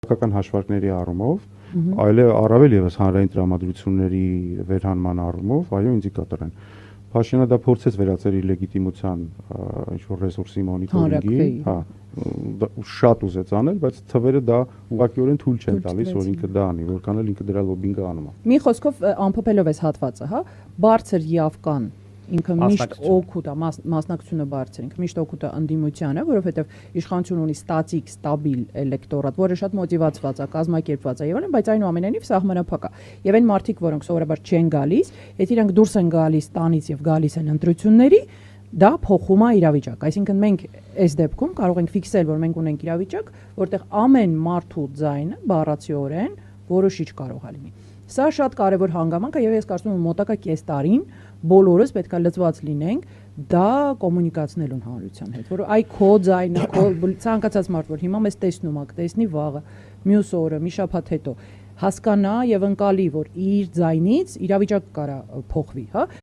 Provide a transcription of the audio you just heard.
Քաղաքական հաշվարկների առումով, այլ առավել եւս հանրային տրամադրությունների վերհանման առումով, այո, ինդիկատոր են։ Փաշինյանը դա փորձեց վերածել իր լեգիտիմության ինչ-որ ռեսուրսի մոնիտորինգի, հա, շատ ուզեց անել, բայց թվերը դա ուղղակիորեն թույլ չեն տալիս, որ ինքը դա անի, որքան էլ ինքը դրա լոբինգը անում է։ Մի խոսքով ամփոփելով այս հատվածը, հա, բարձր յավկան ինքը միշտ օգուտ է, մասնակցությունը բարձր, ինքը միշտ օգուտ է ընդդիմությանը, որովհետև իշխանություն ունի ստատիկ, ստաբիլ էլեկտորատ, որը շատ մոտիվացված է, կազմակերպված է եւ այլն, բայց այնուամենայնիվ սահմանափակ է։ Եվ այն մարդիկ, որոնք սովորաբար չեն գալիս, եթե իրանք դուրս են գալիս տանից եւ գալիս են ընտրությունների, դա փոխում է իրավիճակ։ Այսինքն մենք այս դեպքում կարող ենք ֆիքսել, որ մենք ունենք իրավիճակ, որտեղ ամեն մարդու ձայնը բառացիորեն որոշիչ կարող է լինի։ Սա շատ կարևոր հանգամանք է եւ ես կարծում եմ մոտակա կես տարին բոլորս պետք է լծված լինենք դա կոմունիկացնելուն հանրության հետ, որ այ քո ձայնը, քո ցանկացած մարդ, որ հիմա մեզ տեսնում է, կտեսնի վաղը, մյուս օրը, մի շաբաթ հետո հասկանա եւ ընկալի, որ իր ձայնից իրավիճակը կարա փոխվի, հա։